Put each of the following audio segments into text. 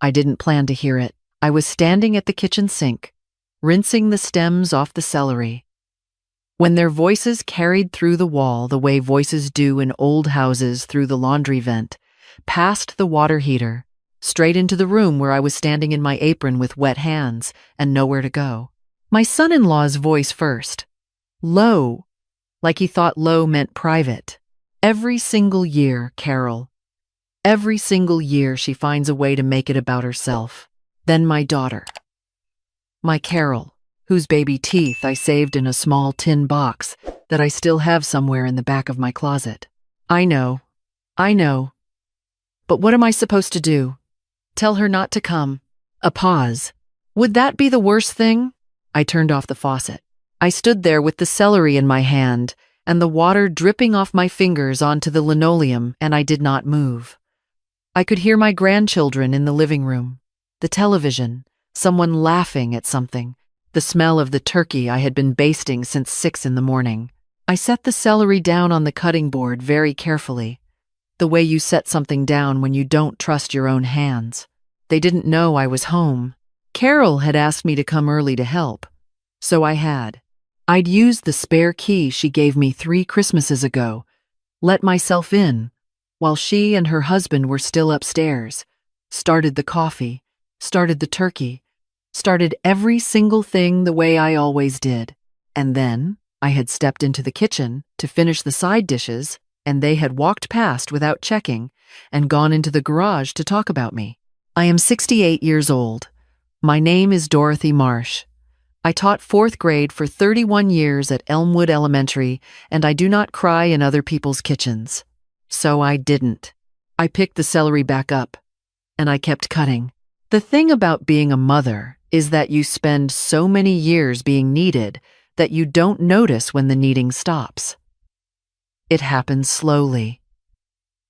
I didn't plan to hear it. I was standing at the kitchen sink, rinsing the stems off the celery, when their voices carried through the wall the way voices do in old houses through the laundry vent, past the water heater, straight into the room where I was standing in my apron with wet hands and nowhere to go. My son-in-law's voice first. Low, like he thought low meant private. Every single year, Carol. Every single year she finds a way to make it about herself. Then my daughter. My Carol, whose baby teeth I saved in a small tin box that I still have somewhere in the back of my closet. I know. But what am I supposed to do? Tell her not to come. A pause. Would that be the worst thing? I turned off the faucet. I stood there with the celery in my hand and the water dripping off my fingers onto the linoleum, and I did not move. I could hear my grandchildren in the living room, the television, someone laughing at something, the smell of the turkey I had been basting since 6 in the morning. I set the celery down on the cutting board very carefully, the way you set something down when you don't trust your own hands. They didn't know I was home. Carol had asked me to come early to help, so I had. I'd used the spare key she gave me 3 Christmases ago, let myself in, while she and her husband were still upstairs, started the coffee, started the turkey, started every single thing the way I always did. And then I had stepped into the kitchen to finish the side dishes, and they had walked past without checking and gone into the garage to talk about me. I am 68 years old. My name is Dorothy Marsh. I taught 4th grade for 31 years at Elmwood Elementary, and I do not cry in other people's kitchens. So I didn't. I picked the celery back up, and I kept cutting. The thing about being a mother is that you spend so many years being needed that you don't notice when the kneading stops. It happens slowly.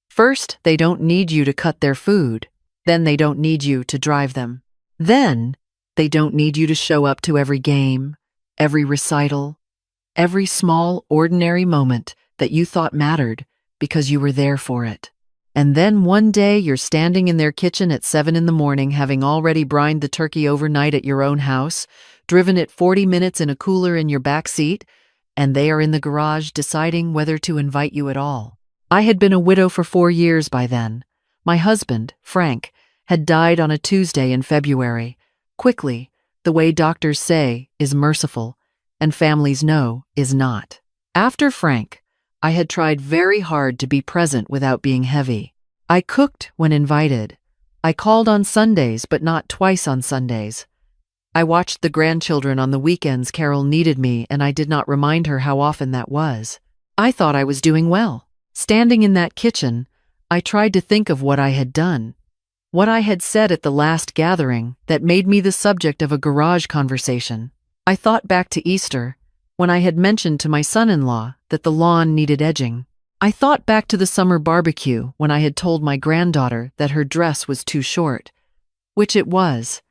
First, they don't need you to cut their food. Then they don't need you to drive them. Then, they don't need you to show up to every game, every recital, every small, ordinary moment that you thought mattered because you were there for it. And then one day you're standing in their kitchen at 7 in the morning, having already brined the turkey overnight at your own house, driven it 40 minutes in a cooler in your back seat, and they are in the garage deciding whether to invite you at all. I had been a widow for 4 years by then. My husband, Frank, had died on a Tuesday in February. Quickly, the way doctors say is merciful, and families know is not. After Frank, I had tried very hard to be present without being heavy. I cooked when invited. I called on Sundays, but not twice on Sundays. I watched the grandchildren on the weekends Carol needed me, and I did not remind her how often that was. I thought I was doing well. Standing in that kitchen, I tried to think of what I had done, what I had said at the last gathering that made me the subject of a garage conversation. I thought back to Easter, when I had mentioned to my son-in-law that the lawn needed edging. I thought back to the summer barbecue when I had told my granddaughter that her dress was too short, which it was.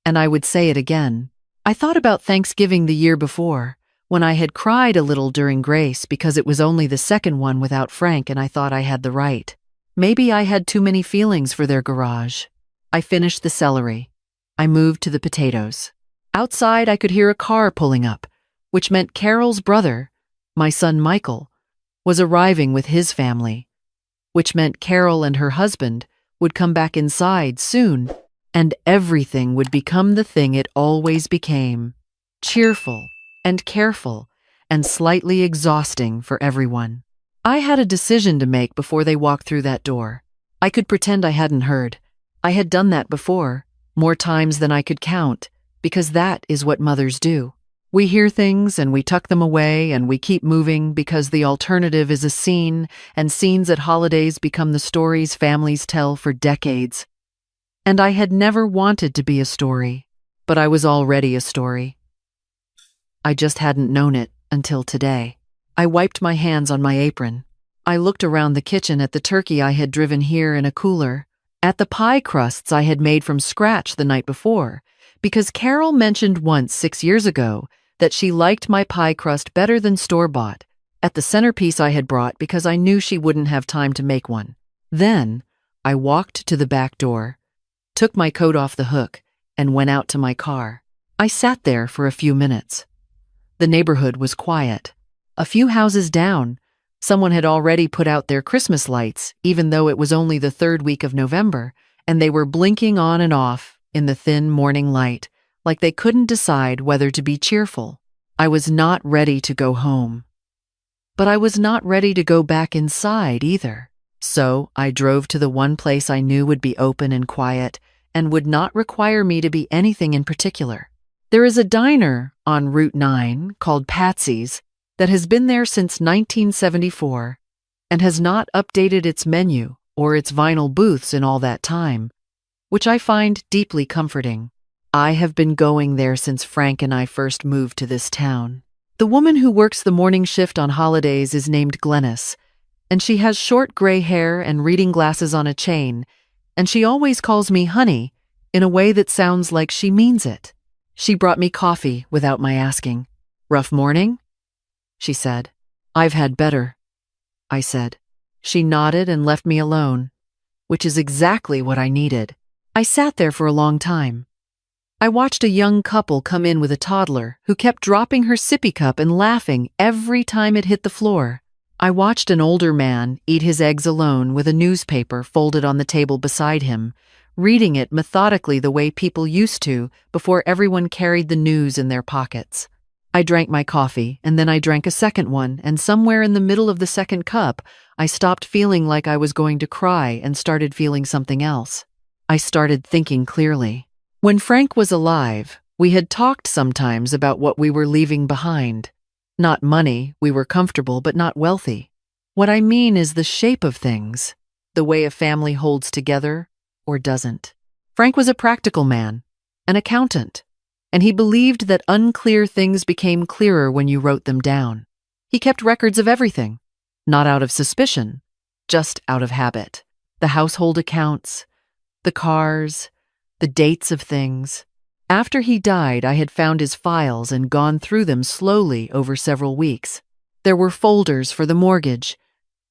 And I would say it again. I thought about Thanksgiving the year before, when I had cried a little during Grace because it was only the second one without Frank and I thought I had the right. Maybe I had too many feelings for their garage. I finished the celery. I moved to the potatoes. Outside I could hear a car pulling up, which meant Carol's brother, my son Michael, was arriving with his family, which meant Carol and her husband would come back inside soon, and everything would become the thing it always became, cheerful and careful and slightly exhausting for everyone. I had a decision to make before they walked through that door. I could pretend I hadn't heard. I had done that before, more times than I could count, because that is what mothers do. We hear things and we tuck them away and we keep moving because the alternative is a scene, and scenes at holidays become the stories families tell for decades. And I had never wanted to be a story, but I was already a story. I just hadn't known it until today. I wiped my hands on my apron. I looked around the kitchen at the turkey I had driven here in a cooler, at the pie crusts I had made from scratch the night before, because Carol mentioned once 6 years ago that she liked my pie crust better than store-bought, at the centerpiece I had brought because I knew she wouldn't have time to make one. Then I walked to the back door, took my coat off the hook, and went out to my car. I sat there for a few minutes. The neighborhood was quiet. A few houses down, someone had already put out their Christmas lights, even though it was only the third week of November, and they were blinking on and off in the thin morning light, like they couldn't decide whether to be cheerful. I was not ready to go home. But I was not ready to go back inside either. So I drove to the one place I knew would be open and quiet and would not require me to be anything in particular. There is a diner on Route 9 called Patsy's that has been there since 1974 and has not updated its menu or its vinyl booths in all that time, which I find deeply comforting. I have been going there since Frank and I first moved to this town. The woman who works the morning shift on holidays is named Glennis, and she has short gray hair and reading glasses on a chain, and she always calls me honey in a way that sounds like she means it. She brought me coffee without my asking. "Rough morning?" she said. "I've had better," I said. She nodded and left me alone, which is exactly what I needed. I sat there for a long time. I watched a young couple come in with a toddler who kept dropping her sippy cup and laughing every time it hit the floor. I watched an older man eat his eggs alone with a newspaper folded on the table beside him, reading it methodically the way people used to before everyone carried the news in their pockets. I drank my coffee, and then I drank a second one, and somewhere in the middle of the second cup, I stopped feeling like I was going to cry and started feeling something else. I started thinking clearly. When Frank was alive, we had talked sometimes about what we were leaving behind. Not money, we were comfortable but not wealthy. What I mean is the shape of things, the way a family holds together or doesn't. Frank was a practical man, an accountant, and he believed that unclear things became clearer when you wrote them down. He kept records of everything, not out of suspicion, just out of habit. The household accounts, the cars, the dates of things. After he died, I had found his files and gone through them slowly over several weeks. There were folders for the mortgage,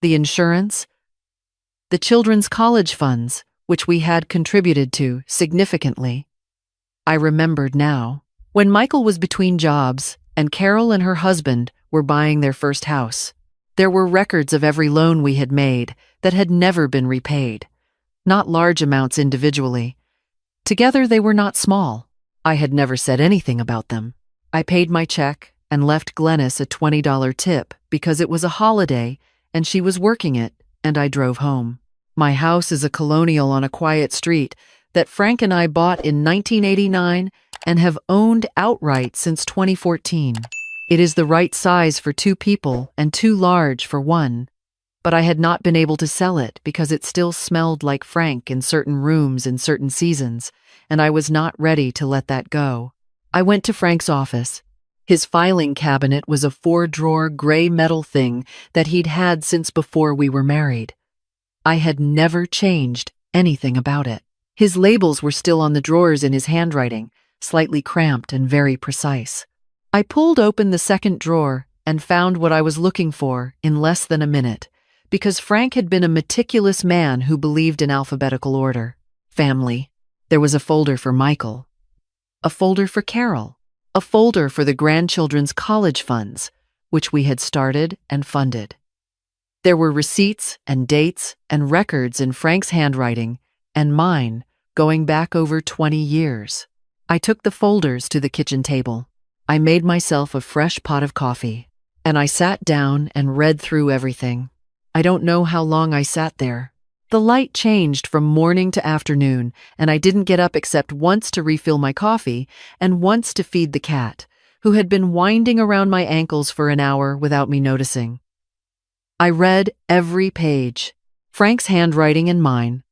the insurance, the children's college funds, which we had contributed to significantly. I remembered now, when Michael was between jobs and Carol and her husband were buying their first house, there were records of every loan we had made that had never been repaid, not large amounts individually. Together they were not small. I had never said anything about them. I paid my check and left Glennis a $20 tip because it was a holiday and she was working it, and I drove home. My house is a colonial on a quiet street that Frank and I bought in 1989 and have owned outright since 2014. It is the right size for 2 people and too large for one, but I had not been able to sell it because it still smelled like Frank in certain rooms in certain seasons, and I was not ready to let that go. I went to Frank's office. His filing cabinet was a 4-drawer gray metal thing that he'd had since before we were married. I had never changed anything about it. His labels were still on the drawers in his handwriting, slightly cramped and very precise. I pulled open the second drawer and found what I was looking for in less than a minute, because Frank had been a meticulous man who believed in alphabetical order. Family. There was a folder for Michael, a folder for Carol, a folder for the grandchildren's college funds, which we had started and funded. There were receipts and dates and records in Frank's handwriting and mine going back over 20 years. I took the folders to the kitchen table. I made myself a fresh pot of coffee, and I sat down and read through everything. I don't know how long I sat there. The light changed from morning to afternoon, and I didn't get up except once to refill my coffee and once to feed the cat, who had been winding around my ankles for an hour without me noticing. I read every page, Frank's handwriting and mine,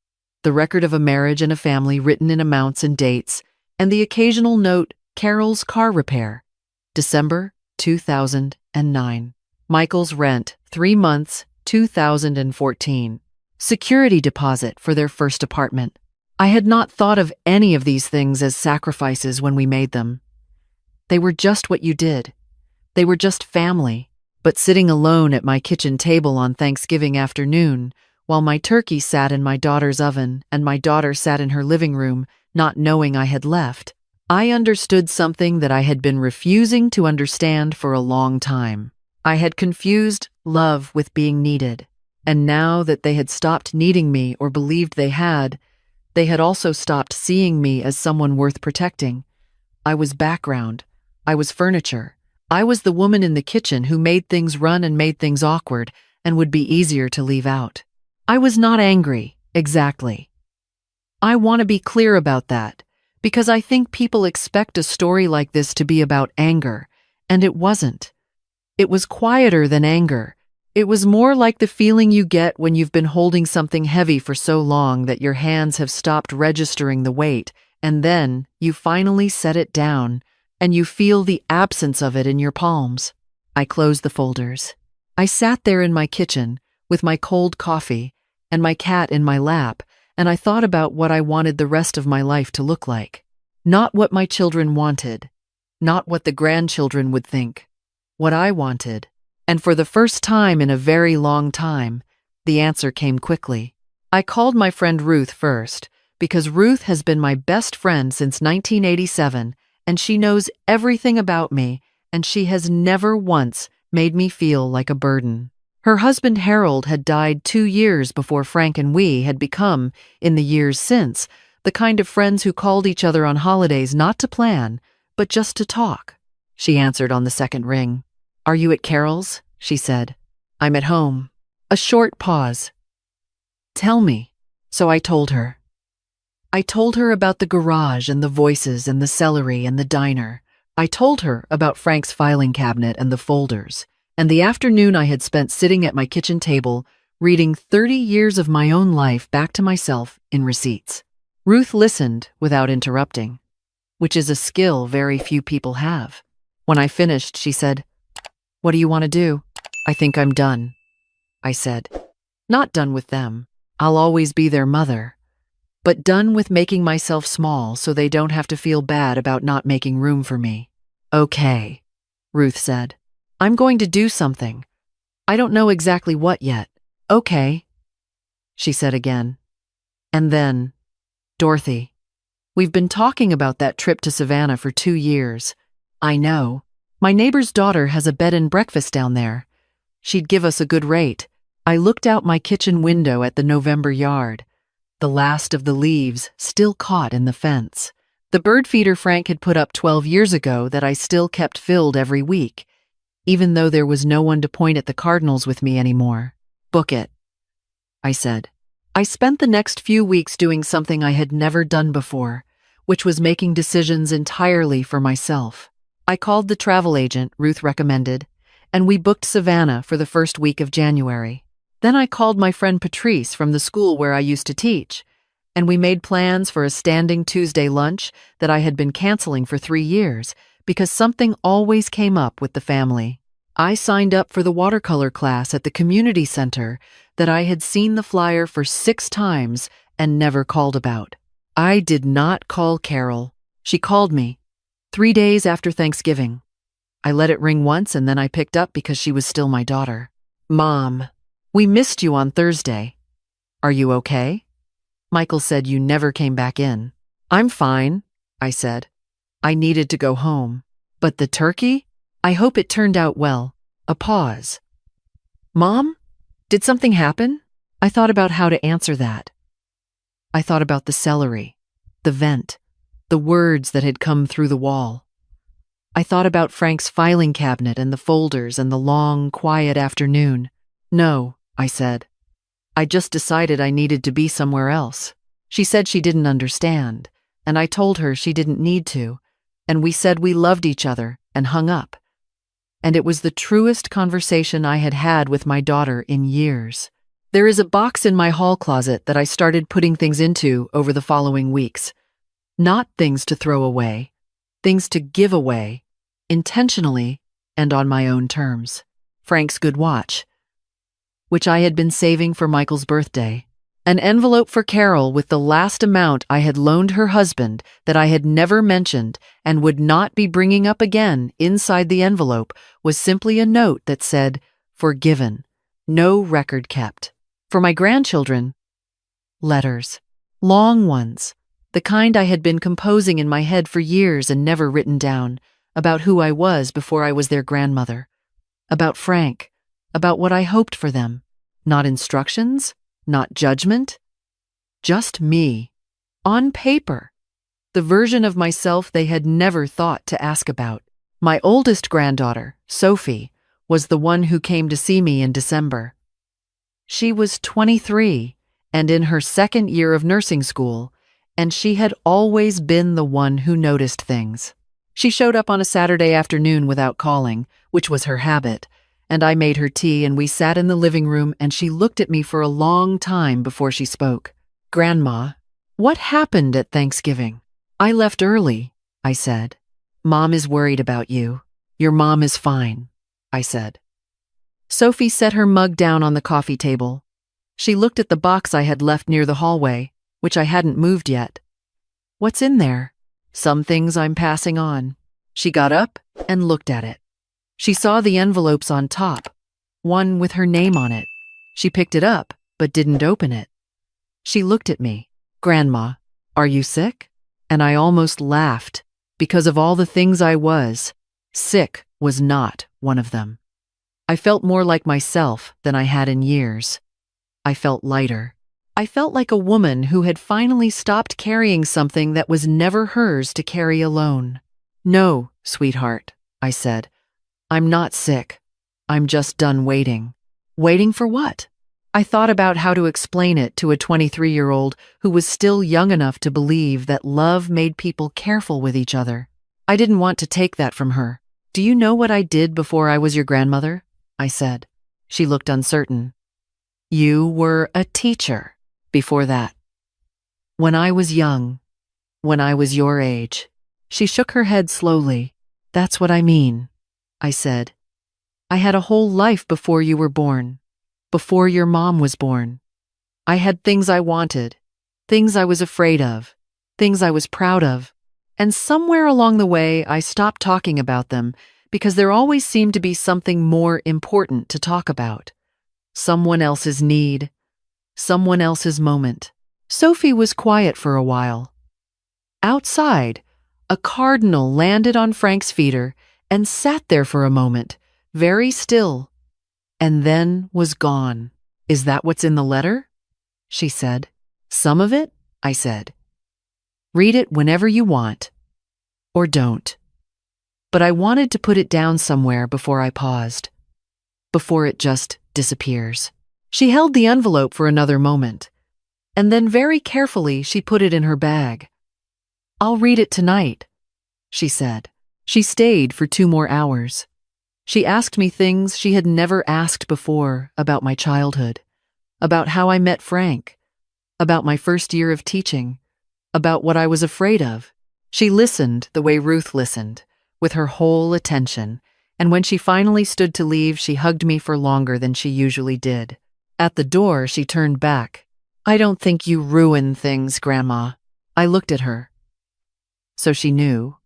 the record of a marriage and a family written in amounts and dates, and the occasional note, Carol's car repair, December 2009. Michael's rent, 3 months, 2014. Security deposit for their first apartment. I had not thought of any of these things as sacrifices when we made them. They were just what you did. They were just family. But sitting alone at my kitchen table on Thanksgiving afternoon, while my turkey sat in my daughter's oven and my daughter sat in her living room, not knowing I had left. I understood something that I had been refusing to understand for a long time. I had confused love with being needed, and now that they had stopped needing me or believed they had also stopped seeing me as someone worth protecting. I was background. I was furniture. I was the woman in the kitchen who made things run and made things awkward and would be easier to leave out. I was not angry, exactly. I want to be clear about that, because I think people expect a story like this to be about anger, and it wasn't. It was quieter than anger. It was more like the feeling you get when you've been holding something heavy for so long that your hands have stopped registering the weight, and then you finally set it down, and you feel the absence of it in your palms. I closed the folders. I sat there in my kitchen with my cold coffee and my cat in my lap, and I thought about what I wanted the rest of my life to look like. Not what my children wanted, not what the grandchildren would think. What I wanted. And for the first time in a very long time, the answer came quickly. I called my friend Ruth first, because Ruth has been my best friend since 1987, and she knows everything about me, and she has never once made me feel like a burden. Her husband Harold had died 2 years before Frank and we had become, in the years since, the kind of friends who called each other on holidays not to plan, but just to talk. She answered on the second ring. "Are you at Carol's?" she said. "I'm at home." A short pause. "Tell me." So I told her. I told her about the garage and the voices and the celery and the diner. I told her about Frank's filing cabinet and the folders, and the afternoon I had spent sitting at my kitchen table, reading 30 years of my own life back to myself in receipts. Ruth listened without interrupting, which is a skill very few people have. When I finished, she said, "What do you want to do?" "I think I'm done," I said. Not done with them. I'll always be their mother. But done with making myself small so they don't have to feel bad about not making room for me. "Okay," Ruth said. "I'm going to do something. I don't know exactly what yet." "Okay," she said again. And then, "Dorothy, we've been talking about that trip to Savannah for 2 years. I know. My neighbor's daughter has a bed and breakfast down there. She'd give us a good rate." I looked out my kitchen window at the November yard. The last of the leaves still caught in the fence. The bird feeder Frank had put up 12 years ago that I still kept filled every week, even though there was no one to point at the cardinals with me anymore. "Book it," I said. I spent the next few weeks doing something I had never done before, which was making decisions entirely for myself. I called the travel agent Ruth recommended, and we booked Savannah for the first week of January. Then I called my friend Patrice from the school where I used to teach, and we made plans for a standing Tuesday lunch that I had been canceling for 3 years because something always came up with the family. I signed up for the watercolor class at the community center that I had seen the flyer for 6 times and never called about. I did not call Carol. She called me 3 days after Thanksgiving. I let it ring once and then I picked up because she was still my daughter. "Mom, we missed you on Thursday. Are you okay?" "Michael said you never came back in." "I'm fine," I said. I needed to go home. "But the turkey? I hope it turned out well." A pause. "Mom, did something happen?" I thought about how to answer that. I thought about the celery, the vent, the words that had come through the wall. I thought about Frank's filing cabinet and the folders and the long, quiet afternoon. "No," I said. "I just decided I needed to be somewhere else." She said she didn't understand, and I told her she didn't need to, and we said we loved each other and hung up. And it was the truest conversation I had had with my daughter in years. There is a box in my hall closet that I started putting things into over the following weeks. Not things to throw away, things to give away, intentionally and on my own terms. Frank's good watch, which I had been saving for Michael's birthday. An envelope for Carol with the last amount I had loaned her husband that I had never mentioned and would not be bringing up again inside the envelope was simply a note that said, "Forgiven. No record kept." For my grandchildren, letters. Long ones. The kind I had been composing in my head for years and never written down, about who I was before I was their grandmother. About Frank. About what I hoped for them. Not instructions, not judgment. Just me. On paper. The version of myself they had never thought to ask about. My oldest granddaughter, Sophie, was the one who came to see me in December. She was 23 and in her second year of nursing school, and she had always been the one who noticed things. She showed up on a Saturday afternoon without calling, which was her habit, and I made her tea and we sat in the living room and she looked at me for a long time before she spoke. "Grandma, what happened at Thanksgiving?" "I left early," I said. "Mom is worried about you." "Your mom is fine," I said. Sophie set her mug down on the coffee table. She looked at the box I had left near the hallway, which I hadn't moved yet. "What's in there?" "Some things I'm passing on." She got up and looked at it. She saw the envelopes on top, one with her name on it. She picked it up, but didn't open it. She looked at me. "Grandma, are you sick?" And I almost laughed, because of all the things I was, sick was not one of them. I felt more like myself than I had in years. I felt lighter. I felt like a woman who had finally stopped carrying something that was never hers to carry alone. "No, sweetheart," I said. "I'm not sick. I'm just done waiting." Waiting for what? I thought about how to explain it to a 23-year-old who was still young enough to believe that love made people careful with each other. I didn't want to take that from her. "Do you know what I did before I was your grandmother?" I said. She looked uncertain. "You were a teacher before that." "When I was young, when I was your age." She shook her head slowly. "That's what I mean," I said. "I had a whole life before you were born, before your mom was born. I had things I wanted, things I was afraid of, things I was proud of, and somewhere along the way I stopped talking about them because there always seemed to be something more important to talk about. Someone else's need, someone else's moment." Sophie was quiet for a while. Outside, a cardinal landed on Frank's feeder and sat there for a moment, very still, and then was gone. "Is that what's in the letter?" she said. "Some of it?" I said. "Read it whenever you want. Or don't." But I wanted to put it down somewhere before I paused. Before it just disappears. She held the envelope for another moment, and then very carefully she put it in her bag. "I'll read it tonight," she said. She stayed for 2 more hours. She asked me things she had never asked before about my childhood, about how I met Frank, about my first year of teaching, about what I was afraid of. She listened the way Ruth listened, with her whole attention, and when she finally stood to leave, she hugged me for longer than she usually did. At the door, she turned back. "I don't think you ruin things, Grandma." I looked at her. So she knew.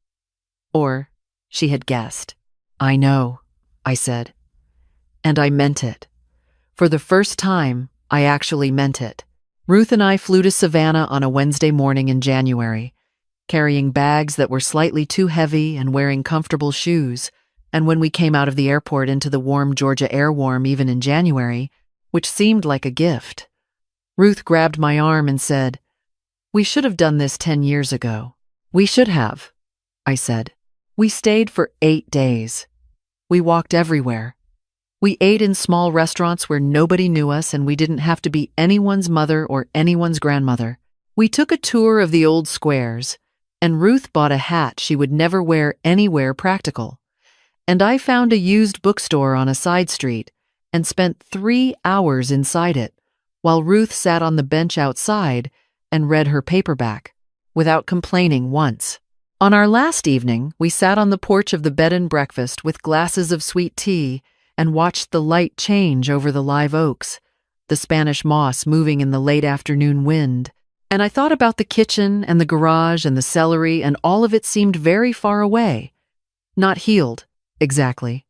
Or she had guessed. "I know," I said. And I meant it. For the first time, I actually meant it. Ruth and I flew to Savannah on a Wednesday morning in January, carrying bags that were slightly too heavy and wearing comfortable shoes, and when we came out of the airport into the warm Georgia air warm even in January, which seemed like a gift. Ruth grabbed my arm and said, "We should have done this 10 years ago." "We should have," I said. We stayed for 8 days. We walked everywhere. We ate in small restaurants where nobody knew us and we didn't have to be anyone's mother or anyone's grandmother. We took a tour of the old squares, and Ruth bought a hat she would never wear anywhere practical. And I found a used bookstore on a side street and spent 3 hours inside it, while Ruth sat on the bench outside and read her paperback, without complaining once. On our last evening, we sat on the porch of the bed and breakfast with glasses of sweet tea and watched the light change over the live oaks, the Spanish moss moving in the late afternoon wind. And I thought about the kitchen and the garage and the celery, and all of it seemed very far away. Not healed, exactly.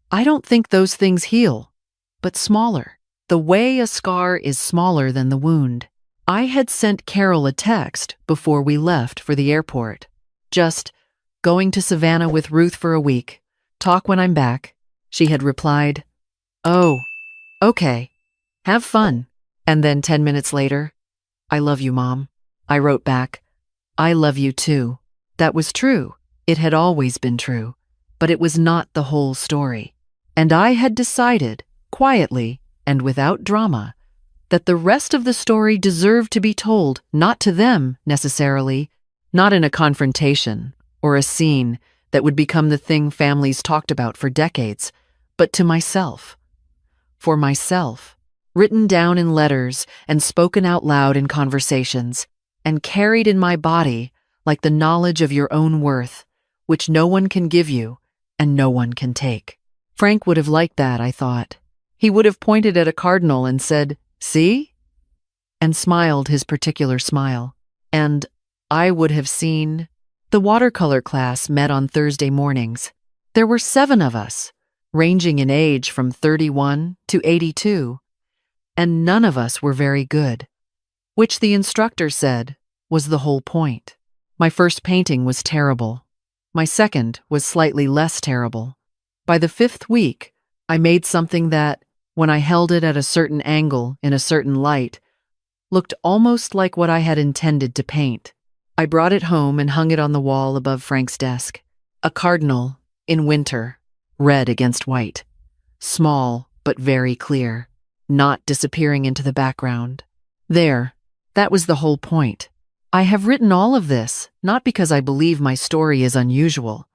I don't think those things heal, but smaller. The way a scar is smaller than the wound. I had sent Carol a text before we left for the airport. Just, going to Savannah with Ruth for a week. Talk when I'm back. She had replied, "Oh, okay. Have fun." And then 10 minutes later, "I love you, Mom." I wrote back, "I love you too." That was true. It had always been true. But it was not the whole story. And I had decided, quietly and without drama, that the rest of the story deserved to be told, not to them, necessarily, not in a confrontation or a scene that would become the thing families talked about for decades, but to myself. For myself, written down in letters and spoken out loud in conversations, and carried in my body like the knowledge of your own worth, which no one can give you and no one can take. Frank would have liked that, I thought. He would have pointed at a cardinal and said, "See?" and smiled his particular smile. And I would have seen. The watercolor class met on Thursday mornings. There were 7 of us, ranging in age from 31 to 82, and none of us were very good, which the instructor said was the whole point. My first painting was terrible. My second was slightly less terrible. By the 5th week, I made something that, when I held it at a certain angle in a certain light, looked almost like what I had intended to paint. I brought it home and hung it on the wall above Frank's desk. A cardinal, in winter, red against white. Small, but very clear, not disappearing into the background. There, that was the whole point. I have written all of this, not because I believe my story is unusual.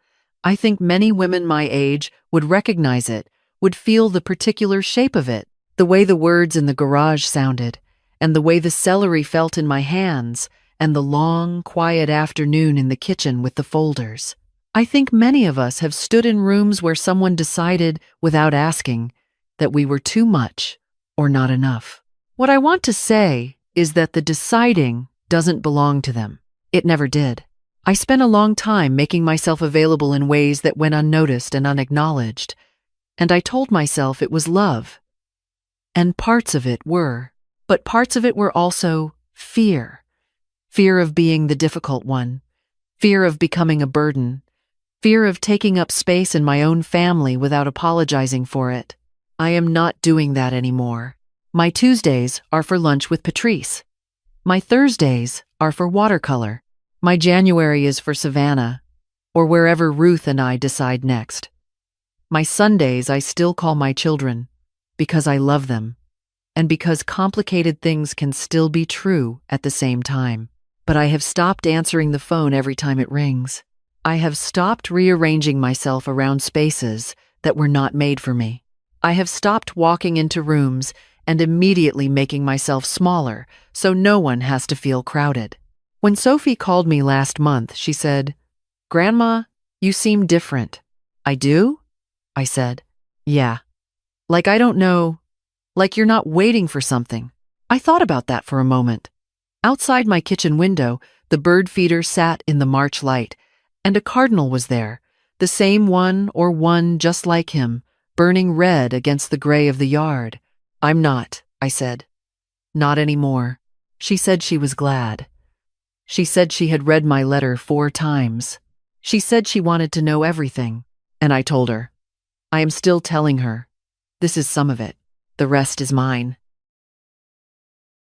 I think many women my age would recognize it, would feel the particular shape of it, the way the words in the garage sounded, and the way the celery felt in my hands, and the long, quiet afternoon in the kitchen with the folders. I think many of us have stood in rooms where someone decided, without asking, that we were too much or not enough. What I want to say is that the deciding doesn't belong to them. It never did. I spent a long time making myself available in ways that went unnoticed and unacknowledged, and I told myself it was love. And parts of it were, but parts of it were also fear. Fear of being the difficult one, fear of becoming a burden, fear of taking up space in my own family without apologizing for it. I am not doing that anymore. My Tuesdays are for lunch with Patrice. My Thursdays are for watercolor. My January is for Savannah, or wherever Ruth and I decide next. My Sundays I still call my children, because I love them, and because complicated things can still be true at the same time. But I have stopped answering the phone every time it rings. I have stopped rearranging myself around spaces that were not made for me. I have stopped walking into rooms and immediately making myself smaller so no one has to feel crowded. When Sophie called me last month, she said, "Grandma, you seem different." "I do?" I said. "Yeah. Like I don't know, like you're not waiting for something." I thought about that for a moment. Outside my kitchen window, the bird feeder sat in the March light, and a cardinal was there, the same one or one just like him, burning red against the gray of the yard. "I'm not," I said. "Not anymore." She said she was glad. She said she had read my letter 4 times. She said she wanted to know everything, and I told her. I am still telling her. This is some of it. The rest is mine.